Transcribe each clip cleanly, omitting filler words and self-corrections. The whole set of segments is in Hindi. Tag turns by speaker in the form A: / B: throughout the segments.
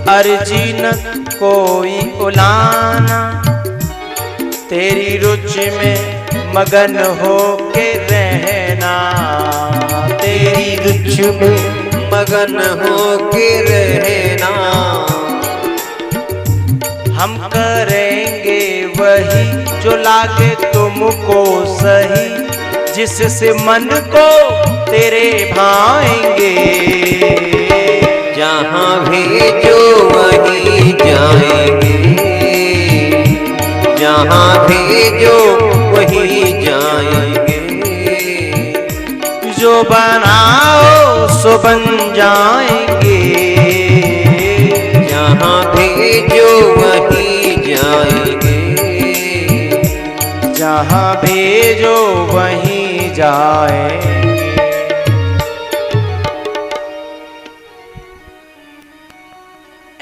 A: अर्जी न कोई उलाना, तेरी रुचि में मगन हो के रहना,
B: तेरी रुचि में मगन हो के रहना।
A: हम करेंगे वही जो लागे तुमको सही, जिससे मन को तेरे भाएंगे।
B: जहाँ भेजो वहीं जाएंगे, जहाँ भेजो वहीं जाएंगे।
A: जो बनाओ सो बन जाएंगे,
B: जहाँ भेजो वहीं जाएंगे।
A: जहाँ भेजो वहीं जाएंगे।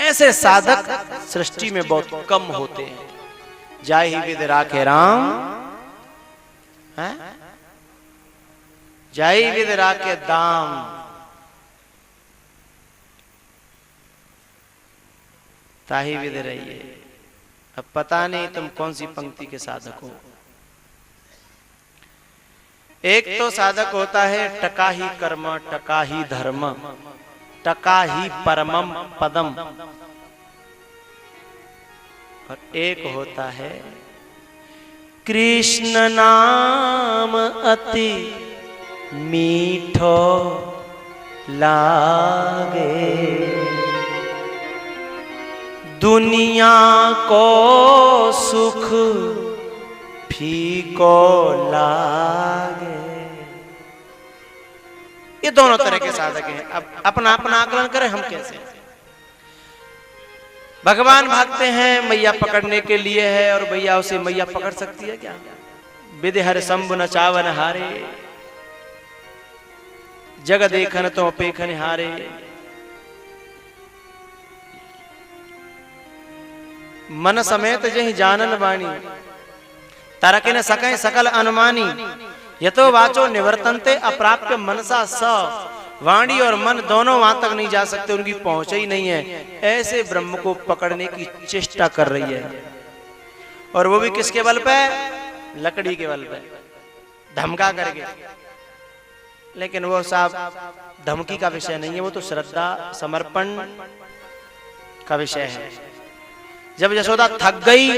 A: ऐसे साधक सृष्टि में बहुत कम होते हैं। जाहि विद राखे राम, है? जाहि विद राखे दाम। ताहि विद रहिए। अब पता नहीं तुम कौन सी पंक्ति के साधक हो। एक तो साधक होता है टका ही कर्म टका ही धर्म टका ही परमम पदम, और एक होता है कृष्ण नाम अति मीठो लागे, दुनिया को सुख फीको लागे। ये दोनों तरह के साधक हैं। अब अपना अपना आकलन करें हम कैसे। भगवान भागते हैं मैया पकड़ने के लिए है, और मैया उसे मैया पकड़ सकती है क्या? विधि हर शंभु न चावन हारे, जग देखन तो अपेखन हारे। मन समेत जहि जानन वाणी, तरक न सकै सकल अनुमानी। यतो वाचो निवर्तन्ते अप्राप्य मनसा स, वाणी और मन दोनों वहां तक नहीं जा सकते, उनकी पहुंच ही नहीं है। ऐसे ब्रह्म को पकड़ने की चेष्टा कर रही है, और वो भी किसके बल पे? लकड़ी के बल पे, धमका करके। लेकिन वो साहब धमकी का विषय नहीं है, वो तो श्रद्धा समर्पण का विषय है। जब यशोदा थक गई,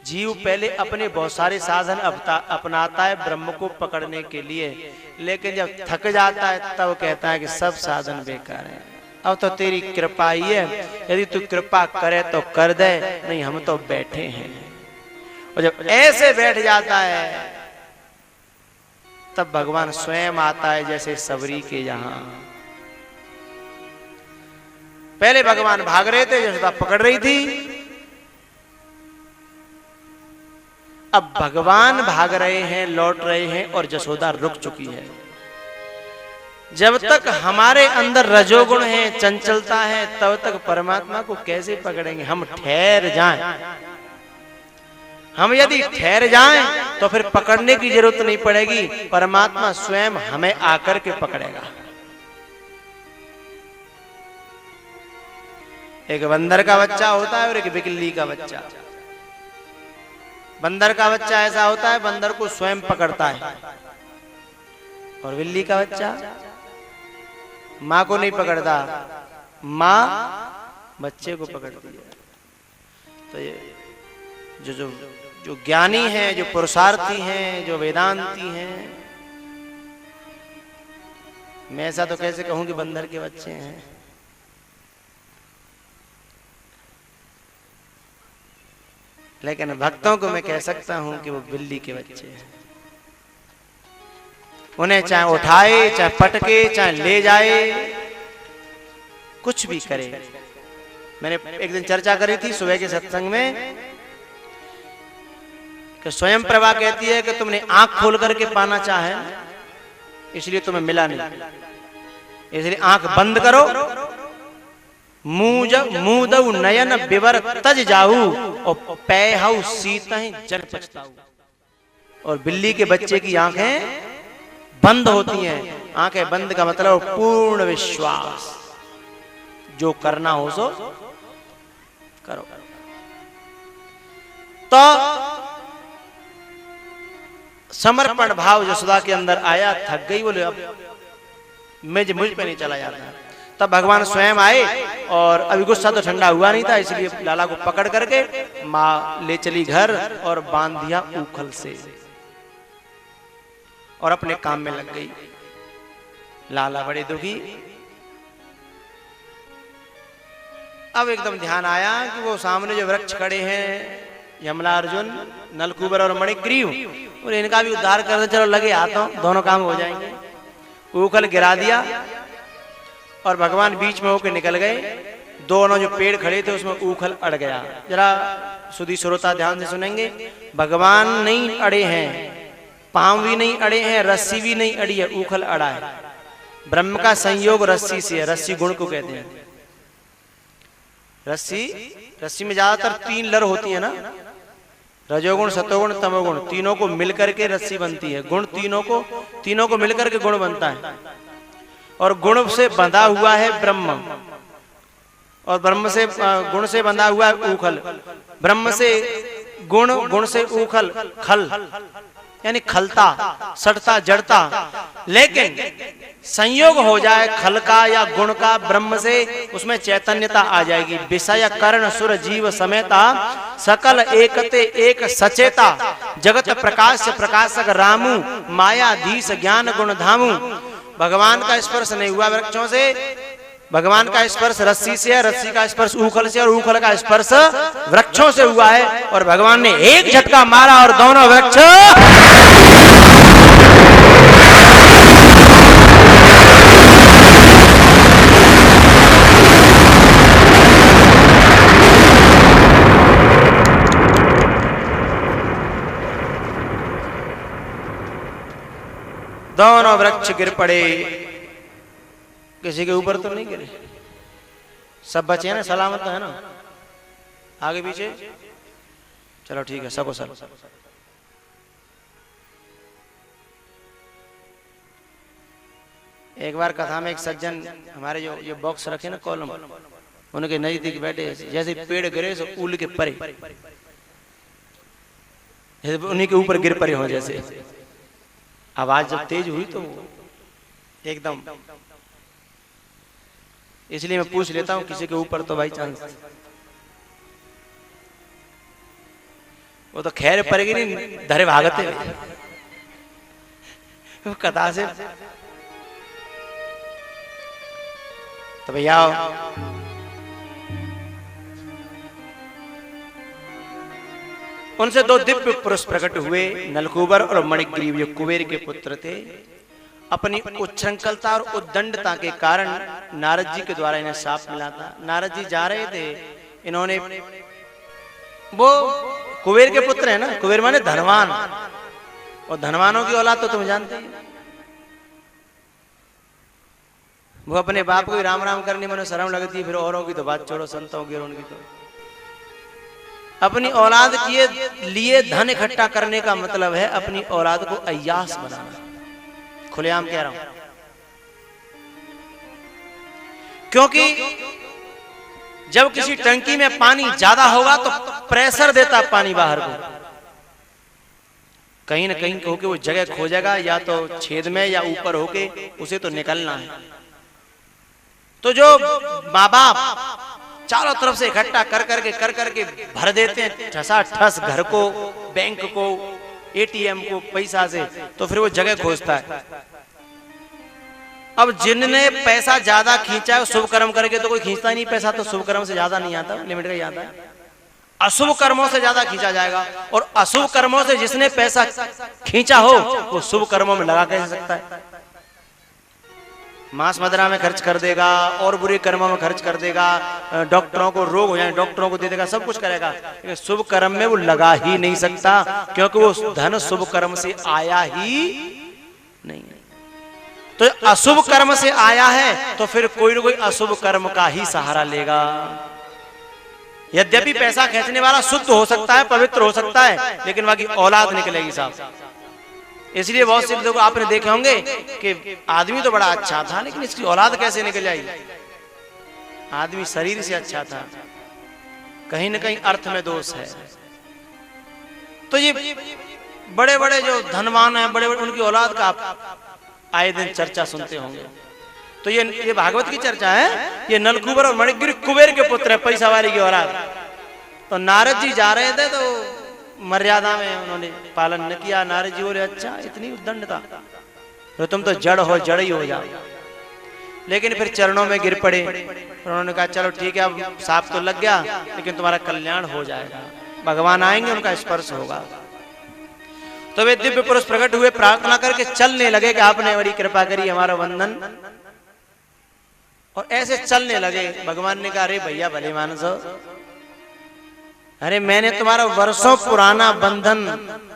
A: जीव पहले अपने बहुत सारे साधन अपनाता है ब्रह्म को पकड़ने के लिए, लेकिन जब थक जाता है तब कहता है कि सब साधन बेकार है, अब तो तेरी कृपा ही है, यदि तू कृपा करे तो कर दे, नहीं हम तो बैठे हैं। और जब ऐसे बैठ जाता है तब भगवान स्वयं आता है, जैसे सबरी के यहां। पहले भगवान भाग रहे थे, यशोदा पकड़ रही थी। अब भगवान भाग रहे हैं, लौट रहे हैं, और यशोदा रुक चुकी है। जब तक हमारे अंदर रजोगुण है, चंचलता है, तब तक परमात्मा को कैसे पकड़ेंगे? हम ठहर जाएं। हम यदि ठहर जाएं तो फिर पकड़ने की जरूरत नहीं पड़ेगी, परमात्मा स्वयं हमें आकर के पकड़ेगा। एक बंदर का बच्चा होता है और एक बिल्ली का बच्चा। बंदर का बच्चा ऐसा होता है, बंदर को स्वयं पकड़ता है, और बिल्ली का बच्चा माँ को नहीं पकड़ता, माँ बच्चे को पकड़ती है। तो ये जो ज्ञानी हैं, जो पुरुषार्थी हैं, जो वेदांती हैं, मैं ऐसा तो कैसे कहूं कि बंदर के बच्चे हैं। लेकिन भक्तों को मैं कह सकता हूं कि वो बिल्ली के बच्चे हैं। उन्हें चाहे उठाए, चाहे पटके, चाहे ले जाए, कुछ भी करे। मैंने एक दिन चर्चा करी थी सुबह के सत्संग में कि स्वयं प्रभा कहती है कि तुमने आंख खोल करके पाना चाहे, इसलिए तुम्हें मिला नहीं, इसलिए आंख बंद करो, मुंह नयन विवर तज जाऊ, और पैहु सीतहि जन पछताऊ। और बिल्ली के बच्चे की आंखें बंद होती हैं, आंखें बंद का मतलब पूर्ण विश्वास, जो करना हो सो करो। तो समर्पण भाव यशोदा के अंदर आया, थक गई, बोले अब मुझ पे नहीं चला जाता। तब भगवान स्वयं आए और अभी गुस्सा तो ठंडा हुआ नहीं था, इसलिए लाला को पकड़ करके माँ ले चली घर और बांध दिया ऊखल से और अपने काम में लग गई। लाला बड़े दुखी। अब एकदम ध्यान आया कि वो सामने जो वृक्ष खड़े हैं, यमला अर्जुन, नलकूबर और मणिग्रीव, और इनका भी उद्धार कर दे, चलो लगे आता हूं, दोनों काम हो जाएंगे। ऊखल गिरा दिया और भगवान बीच में होकर निकल गए। दोनों जो पेड़ खड़े थे उसमें ऊखल अड़ गया। जरा सुधी श्रोता ध्यान से सुनेंगे, भगवान नहीं अड़े हैं, पांव भी नहीं अड़े हैं, रस्सी भी नहीं अड़ी है, ऊखल अड़ा है। ब्रह्म का संयोग रस्सी से है, रस्सी गुण को कहते हैं। रस्सी में ज्यादातर 3 लर होती है ना, रजोगुण, सतोगुण, तमोगुण, तीनों को मिलकर के रस्सी बनती है। गुण तीनों को मिलकर के गुण बनता है। और गुण से बंधा हुआ है ब्रह्म, और ब्रह्म से गुण से बंधा हुआ है ऊखल। ब्रह्म से गुण, गुण से ऊखल, खल यानी खलता, सटता, जड़ता। लेकिन संयोग हो जाए खल का या गुण का ब्रह्म से, उसमें चैतन्यता आ जाएगी। विषय कर्ण सुर जीव समेता, सकल एकते एक सचेता, जगत प्रकाश प्रकाशक रामू, मायाधीश ज्ञान गुण धामू। भगवान का स्पर्श नहीं हुआ वृक्षों से, भगवान का स्पर्श रस्सी से है, रस्सी का स्पर्श ऊखल से, और ऊखल का स्पर्श वृक्षों से हुआ है। और भगवान ने एक झटका मारा और दोनों वृक्ष दोनों वृक्ष गिर पड़े। किसी के ऊपर तो नहीं गिरे, सब बचे हैं ना, सलामत है ना, आगे पीछे। चलो ठीक है, सबको सब। एक बार कथा में एक सज्जन हमारे जो ये बॉक्स रखे ना कॉलम, उनके नजदीक बैठे, जैसे पेड़ गिरे तो उल के परे, उन्हीं के ऊपर गिर पड़े हो। जैसे आवाज जब तेज हुई तो एकदम, इसलिए मैं पूछ लेता हूं किसी के ऊपर तो बाई चांस, वो तो खैर पड़ेगी नहीं, धरे भागते वो कथा से। तो भैया उनसे 2 दिव्य पुरुष प्रकट हुए, नलकूबर और मणिग्रीव, जो कुबेर के पुत्र थे। अपनी उच्छृंखलता और उद्दंडता के कारण नारद जी के द्वारा इन्हें शाप मिला था। नारद जी जा रहे थे, इन्होंने, वो कुबेर के पुत्र है ना, कुबेर माने धनवान, और धनवानों की औलाद तो तुम जानते हैं। वो अपने बाप को ही राम राम करने में शर्म लगती है, फिर औरों की तो बात छोड़ो, संतों की और उनकी तो। अपनी औलाद के लिए धन इकट्ठा करने का मतलब है अपनी औलाद को अय्यास बनाना। खुलेआम कह रहा हूं, क्योंकि जब किसी टंकी में पानी ज्यादा होगा तो प्रेशर देता पानी बाहर को, कहीं ना कहीं होके वो जगह खोजेगा, या तो छेद में या ऊपर होके उसे तो निकलना है। तो जो माँ बाप चारों तरफ से इकट्ठा कर करके भर देते हैं ठसा ठस घर को, बैंक को, एटीएम को पैसा से, तो फिर वो जगह खोजता है। अब जिनने पैसा ज्यादा खींचा है शुभ कर्म करके, तो कोई खींचता ही नहीं पैसा, तो शुभ कर्म से ज्यादा नहीं आता, लिमिट का ही आता है। अशुभ कर्मों से ज्यादा खींचा जाएगा, और अशुभ कर्मों से जिसने पैसा खींचा हो वो शुभ कर्मों में लगा कैसे सकता है? मांस मदिरा में खर्च कर देगा, और बुरे कर्मों में खर्च कर देगा, डॉक्टरों को रोग हो जाए डॉक्टरों को दे देगा, सब कुछ करेगा, लेकिन शुभ कर्म में वो लगा ही नहीं सकता, क्योंकि वो धन शुभ कर्म से आया ही नहीं। तो अशुभ कर्म से आया है तो फिर कोई ना कोई अशुभ कर्म का ही सहारा लेगा। यद्यपि पैसा खींचने वाला शुद्ध हो सकता है, पवित्र हो सकता है, लेकिन बाकी औलाद निकलेगी साहब, इसलिए बहुत से लोग आपने देखे होंगे कि आदमी तो बड़ा अच्छा था लेकिन इसकी औलाद कैसे निकल आई। आदमी शरीर से अच्छा था, कहीं ना कहीं अर्थ में दोष है। तो ये बड़े बड़े जो धनवान हैं, बड़े बड़े, उनकी औलाद का आप आए दिन चर्चा सुनते होंगे। तो ये भागवत की चर्चा है। ये नलकुबर और मणिगिरी कुबेर के पुत्र है, पैसा वाली की औलाद। तो नारद जी जा रहे थे तो मर्यादा में उन्होंने पालन न किया। नारद जी बोले अच्छा इतनी उद्दंडता, तो तुम तो जड़ हो, जड़ ही हो जाओ। लेकिन फिर चरणों में गिर पड़े और उन्होंने कहा चलो ठीक है, अब साफ तो लग गया लेकिन तुम्हारा कल्याण हो जाएगा, भगवान आएंगे, उनका स्पर्श होगा। तो वे दिव्य पुरुष प्रकट हुए, प्रार्थना करके चलने लगे कि आपने बड़ी कृपा करी, हमारा वंदन। और ऐसे चलने लगे। भगवान ने कहा अरे भैया भले मानस, अरे मैंने तुम्हारा वर्षों पुराना बंधन,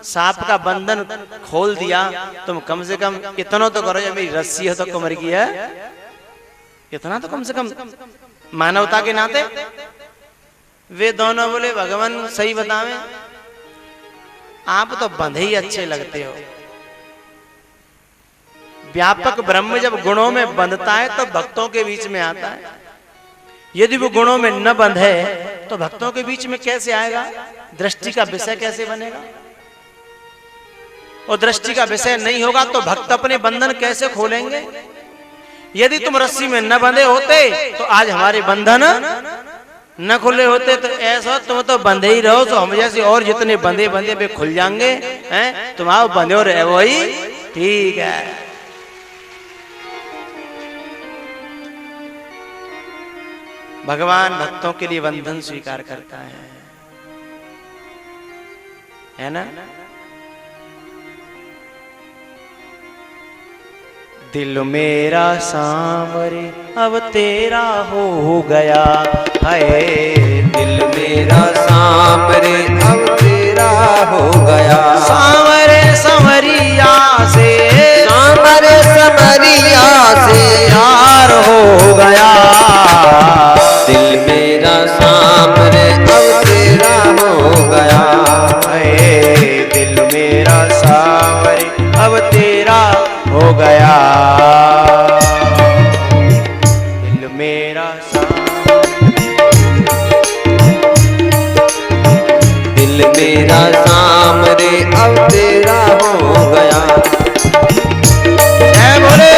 A: सांप का बंधन खोल दिया, तुम कम से कम इतना तो करो, मेरी रस्सी है तो कमर की है, इतना तो कम से कम मानवता के नाते। वे दोनों बोले भगवान सही बतावे, आप तो बंधे ही अच्छे लगते हो। व्यापक ब्रह्म जब गुणों में बंधता है तो भक्तों के बीच में आता है। यदि वो गुणों में न बंधे तो भक्तों के बीच में कैसे आएगा, दृष्टि का विषय कैसे बनेगा। और दृष्टि का विषय नहीं होगा तो भक्त अपने बंधन कैसे खोलेंगे। यदि तुम रस्सी में न बंधे होते तो आज हमारे बंधन न खुले होते। तो ऐसा तुम तो बंधे ही रहो, तो हम जैसे और जितने बंधे बंधे पे खुल जाएंगे, हैं तुम आओ बंधे हो रहे वही ठीक है। भगवान भक्तों के लिए बंधन स्वीकार करता है ना। दिल मेरा सांवरे अब तेरा हो गया है,
B: दिल मेरा सांवरे अब तेरा हो गया।
A: सांवरे संवरिया से,
B: सांवरे संवरिया से
A: प्यार हो गया।
B: दिल मेरा सांवरे अब तेरा हो गया
A: है, दिल मेरा सांवरे अब तेरा हो गया। दिल मेरा
B: दिल मेरा सांवरे अब तेरा हो गया।
A: जय बोले।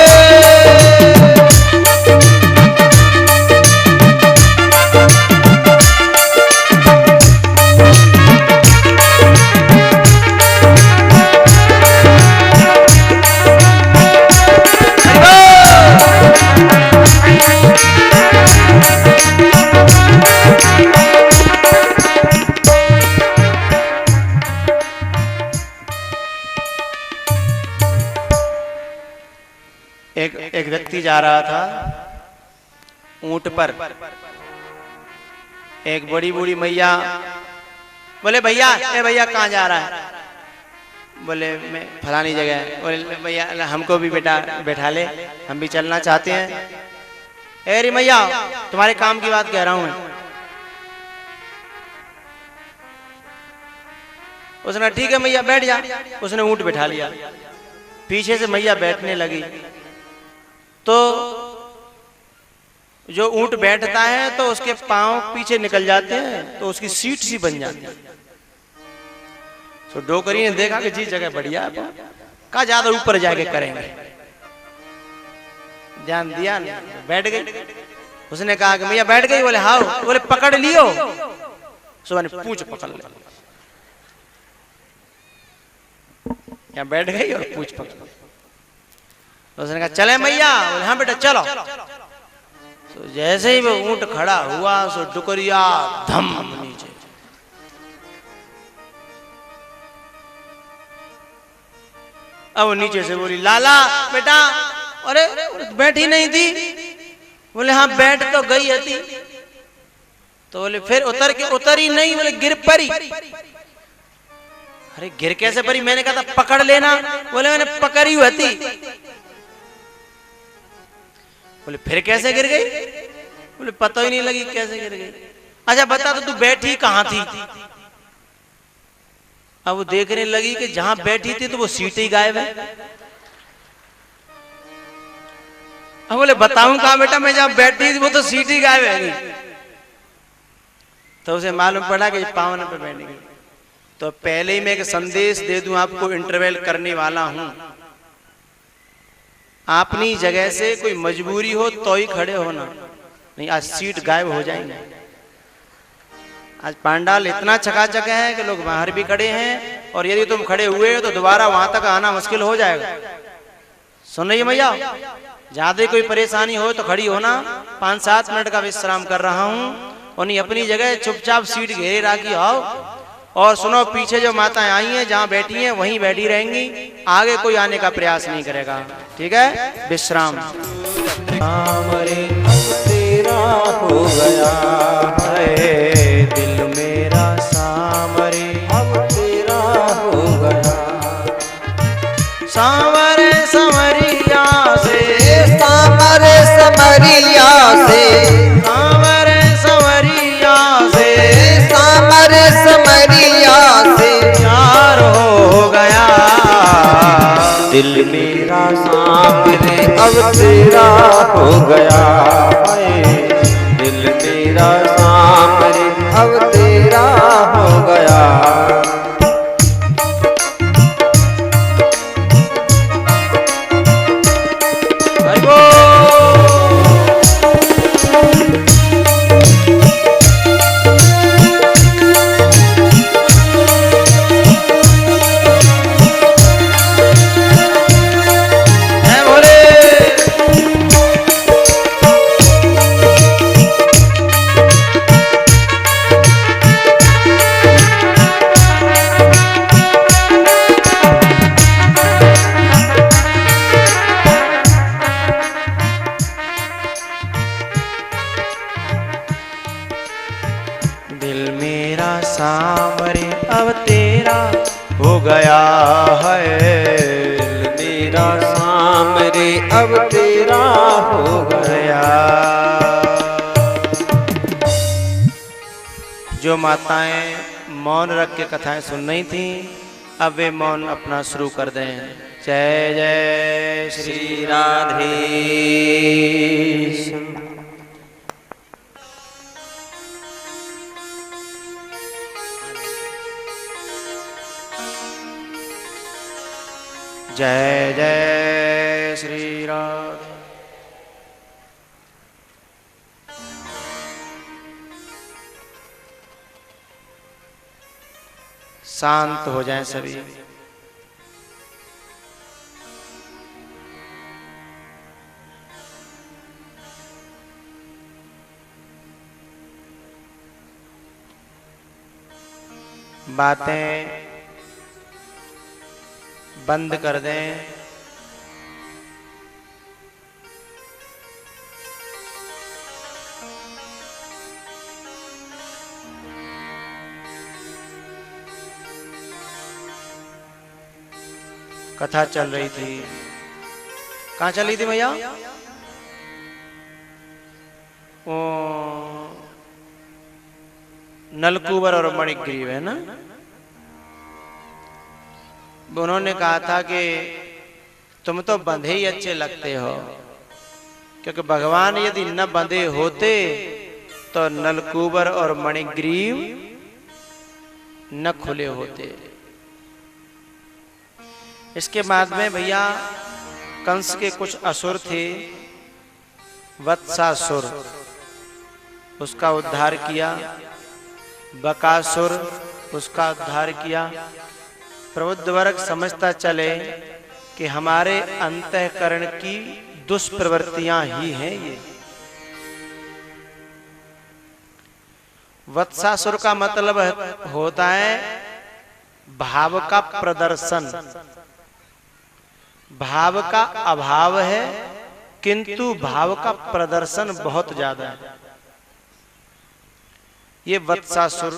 A: एक व्यक्ति जा रहा था ऊंट पर। एक बड़ी बूढ़ी मैया बोले भैया, ए भैया कहाँ जा रहा है। बोले मैं फलानी जगह। बोले भैया हमको भी बैठा ले, हम भी चलना चाहते हैं। अरे मैया तुम्हारे काम की बात कह रहा हूं मैं। उसने ठीक है मैया बैठ जा। उसने ऊंट बैठा लिया। पीछे से मैया बैठने लगी तो जो ऊंट बैठता है तो उसके पांव पीछे निकल जाते हैं, तो उसकी सीट सी बन जाती है। तो डोकरी ने देखा कि जी जगह बढ़िया है, कहा ज्यादा ऊपर जाके करेंगे। ध्यान दिया, बैठ गई। उसने कहा कि भैया बैठ गई। बोले हाँ। बोले पकड़ लियो। सुबह ने पूंछ पकड़ ले। यहाँ बैठ गई और पूंछ पकड़। उसने कहा चले मैया। बोले हाँ बेटा चलो। तो जैसे ही वो ऊंट खड़ा हुआ सो डुकरिया धम नीचे। अब वो नीचे से बोली लाला बेटा। अरे बैठी नहीं थी। बोले हाँ बैठ तो गई थी। तो बोले फिर उतरी नहीं। बोले गिर पड़ी। अरे गिर कैसे पड़ी, मैंने कहा था पकड़ लेना। बोले मैंने पकड़ी हुई थी। बोले फिर कैसे गिर गई। बोले पता ही नहीं लगी कैसे गिर गई। अच्छा बता तो तू बैठी कहां थी। अब वो देखने लगी कि जहां बैठी थी तो वो सीट ही गायब है। अब बोले बताऊं कहां बेटा, मैं जहां बैठी थी वो तो सीट ही गायब है। तो उसे मालूम पड़ा कि पावन पे बैठ गई। तो पहले ही मैं एक संदेश दे दूं आपको, इंटरवेल करने वाला हूं। अपनी जगह से कोई मजबूरी हो तो ही खड़े होना, नहीं आज सीट गायब हो जाएंगे। आज पंडाल इतना चकाचक है कि लोग बाहर भी खड़े हैं, और यदि तुम खड़े हुए हो तो दोबारा वहां तक आना मुश्किल हो जाएगा। सुन रही भैया, ज्यादा कोई परेशानी हो तो खड़ी होना। 5-7 मिनट का विश्राम कर रहा हूं, उन्हीं अपनी जगह चुपचाप सीट घेरे राखी आओ। और सुनो, पीछे जो माताएं आई हैं जहां बैठी हैं वहीं बैठी रहेंगी, आगे कोई आने का प्रयास नहीं करेगा। ठीक है, विश्राम।
B: रे तेरा हो गया
A: है दिल मेरा सामरे
B: अब तेरा हो गया।
A: सामरे समरिया से,
B: सामरे समरिया से,
A: सामरे समरिया से,
B: सामरे समरिया से
A: प्यार हो गया।
B: दिल मेरा सामरे अब तेरा हो गया। दिल मेरा सामरे अब तेरा हो गया।
A: दिल मेरा सामरे अब तेरा हो गया है।
B: दिल मेरा सामरे अब तेरा हो गया।
A: जो माताएं मौन रख के कथाएं सुन रही थी, अब वे मौन अपना शुरू कर दें। जय जय श्री राधे। जय जय श्री राधे। शांत हो जाएं सभी। बातें बंद कर दें। कथा चल रही थी, कहाँ चल रही थी भैया? ओ नलकूबर और मणिग्रीव है ना। उन्होंने कहा था कि तुम तो बंधे ही अच्छे लगते हो, क्योंकि भगवान यदि न बंधे होते तो नलकूबर और मणिग्रीव न खुले होते। इसके बाद में भैया कंस के कुछ असुर थे, वत्सासुर, उसका उद्धार किया। बकासुर, उसका उद्धार किया। प्रबुद्ध वर्ग समझता चले कि हमारे अंतःकरण की दुष्प्रवृत्तियां ही हैं ये। वत्सासुर का मतलब होता है भाव का प्रदर्शन। भाव का अभाव है, किंतु भाव का प्रदर्शन बहुत ज्यादा है। ये वत्सासुर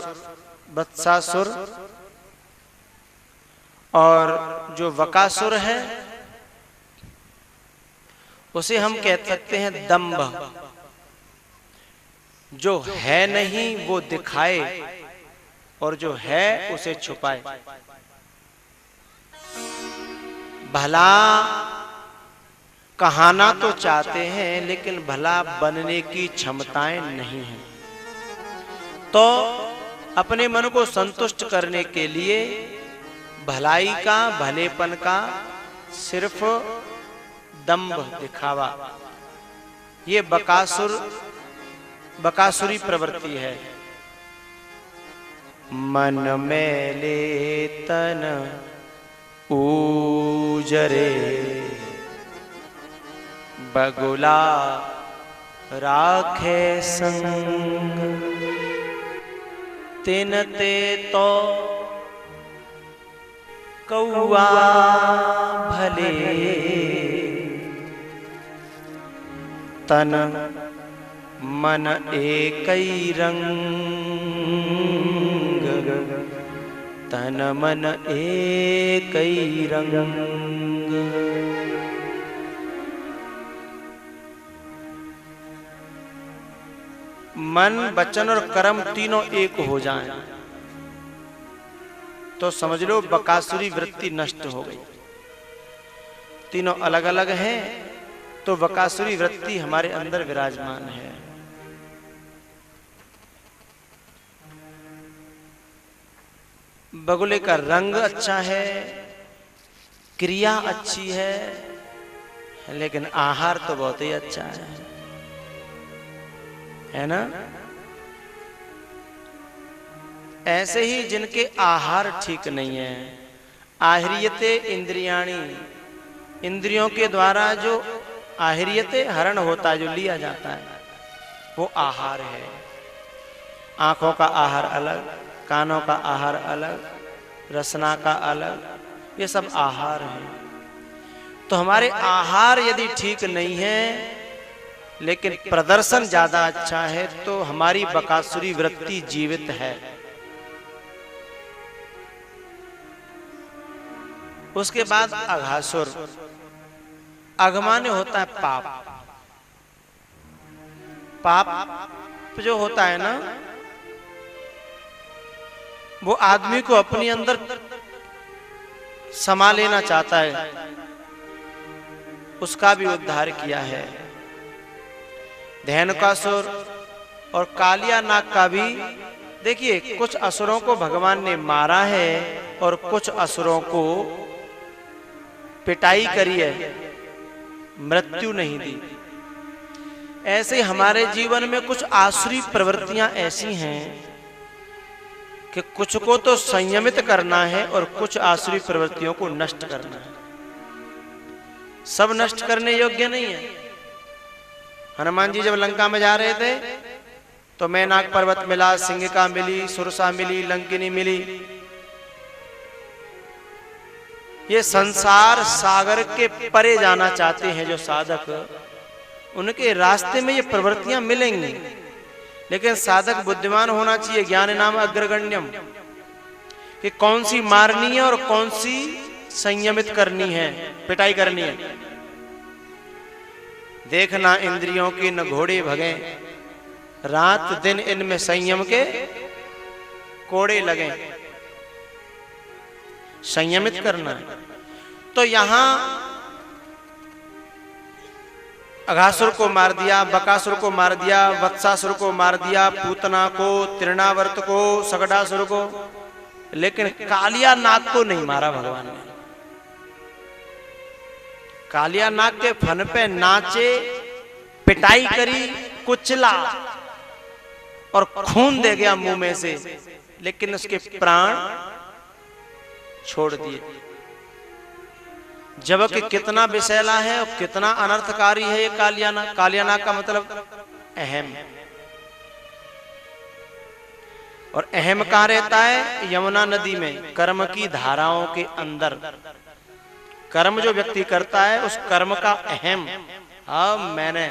A: और जो वकासुर है उसे हम कह सकते हैं दंभ। जो है नहीं वो दिखाए और जो है उसे छुपाए। भला कहाना तो चाहते हैं लेकिन भला बनने की क्षमताएं नहीं हैं। तो अपने मन को संतुष्ट करने के लिए भलाई का, भलेपन का सिर्फ दंभ दिखावा, ये बकासुरी प्रवृत्ति है। मन में ले तन ऊजरे, बगुला राखे संग, तिन ते तो कौआ भले, तन मन एकई रंग, तन मन एकई रंग। मन, वचन और कर्म तीनों एक हो जाएं तो समझ लो बकासुरी वृत्ति नष्ट हो गई। तीनों अलग अलग हैं तो बकासुरी वृत्ति हमारे अंदर विराजमान है। बगुले का रंग अच्छा है, क्रिया अच्छी है, लेकिन आहार तो बहुत ही अच्छा है ना। ऐसे ही जिनके आहार ठीक नहीं है, आहार्यते इंद्रियाणी, इंद्रियों के द्वारा जो आहार्यते हरण होता है, जो लिया जाता है, वो आहार है। आंखों का आहार अलग, कानों का आहार अलग, रसना का अलग, ये सब आहार है। तो हमारे आहार यदि ठीक नहीं है लेकिन प्रदर्शन ज्यादा अच्छा है तो हमारी बकासुरी वृत्ति जीवित है। उसके बाद अघासुर, अघमान्य होता है पाप। पाप जो होता है ना, वो आदमी को अपने अंदर समा लेना चाहता है, उसका भी उद्धार किया है। धेनुकासुर और कालिया नाग का भी देखिए, कुछ असुरों को भगवान ने मारा है और कुछ असुरों को पिटाई करी है, मृत्यु नहीं दी। ऐसे हमारे जीवन में कुछ आसुरी प्रवृत्तियां ऐसी हैं कि कुछ को तो संयमित करना है और कुछ आसुरी प्रवृत्तियों को नष्ट करना है। सब नष्ट करने योग्य नहीं है। हनुमान जी जब लंका में जा रहे थे तो मैनाक पर्वत मिला, सिंगिका मिली, सुरसा मिली, लंकिनी मिली। ये संसार सागर के परे जाना चाहते हैं जो साधक, उनके रास्ते में ये प्रवृत्तियां मिलेंगी, लेकिन साधक बुद्धिमान होना चाहिए। ज्ञान नाम अग्रगण्यम, कि कौन सी मारनी है और कौन सी संयमित करनी है, पिटाई करनी है। देखना इंद्रियों की न घोड़े भगे, रात दिन इनमें संयम के कोड़े लगे। संयमित करना है। तो यहां अघासुर को मार दिया, बकासुर को मार दिया, वत्सासुर को मार दिया, पूतना को, तृणावर्त को, सगडासुर को, लेकिन कालिया नाग को नहीं मारा भगवान ने। कालिया नाग के फन पे नाचे, पिटाई करी, कुचला और खून दे गया मुंह में से, लेकिन उसके प्राण छोड़ दिए। जबकि कितना विषैला है और कितना अनर्थकारी है ये कालियानाग। कालियानाग का मतलब अहम, और अहम कहां रहता है? यमुना नदी में, कर्म की धाराओं के अंदर। कर्म जो व्यक्ति करता है उस कर्म का अहम, मैंने,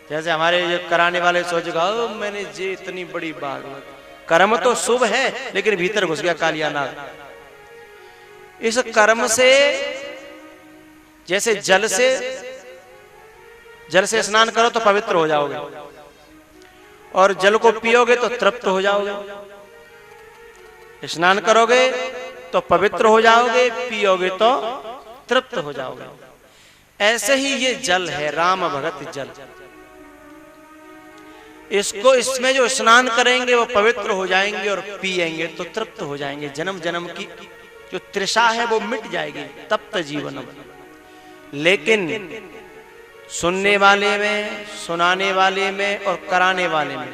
A: जैसे हमारे जो कराने वाले सोचेगा मैंने जे इतनी बड़ी भागवत। कर्म तो शुभ है लेकिन भीतर घुस गया कालियानाग। इस कर्म से, जैसे जल से स्नान करो तो पवित्र हो जाओगे, और जल को पियोगे तो तृप्त हो जाओगे। स्नान करोगे तो पवित्र हो जाओगे, पियोगे तो तृप्त हो जाओगे। ऐसे ही ये जल है, राम भगत जल। इसको, इसमें जो स्नान करेंगे वो पवित्र हो जाएंगे और पिएंगे तो तृप्त हो जाएंगे। जन्म जन्म की जो तृषा है वो मिट जाएगी, तप्त जीवनम। लेकिन सुनने वाले में, सुनाने वाले में और कराने वाले में,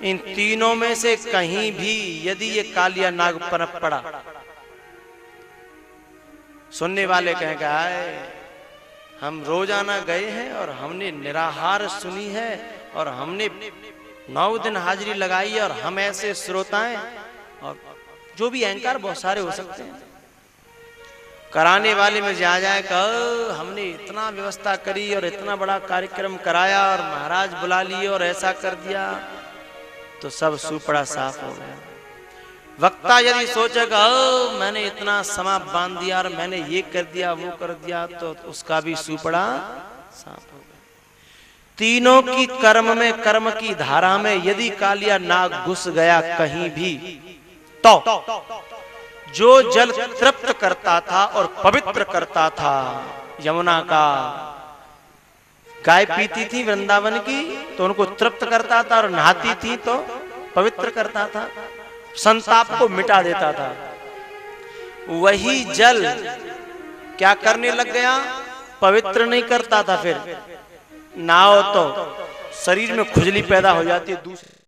A: इन तीनों में से कहीं भी यदि ये कालिया नाग पनप पड़ा, सुनने वाले कहेंगे हम रोजाना गए हैं और हमने निराहार सुनी है और हमने 9 दिन हाजिरी लगाई है और हम ऐसे श्रोताएं, और जो भी अहंकार बहुत सारे हो सकते हैं। कराने वाले में जा जाए कि हमने इतना व्यवस्था करी और इतना बड़ा कार्यक्रम कराया और महाराज बुला लिए और ऐसा कर दिया, तो सब सुपड़ा साफ हो गया। वक्ता यदि सोचेगा मैंने इतना समा बांध दिया और मैंने ये कर दिया वो कर दिया, तो उसका भी सुपड़ा साफ हो गया। तीनों की कर्म में, कर्म की धारा में यदि कालिया नाग घुस गया कहीं भी, तो जो जल तृप्त करता था और पवित्र करता था, यमुना का गाय पीती थी वृंदावन की तो उनको तृप्त करता था, और नहाती थी तो पवित्र करता था, संताप को मिटा देता था, वही जल क्या करने लग गया? पवित्र नहीं करता था। फिर नहाओ तो शरीर में खुजली पैदा हो जाती है, दूसरी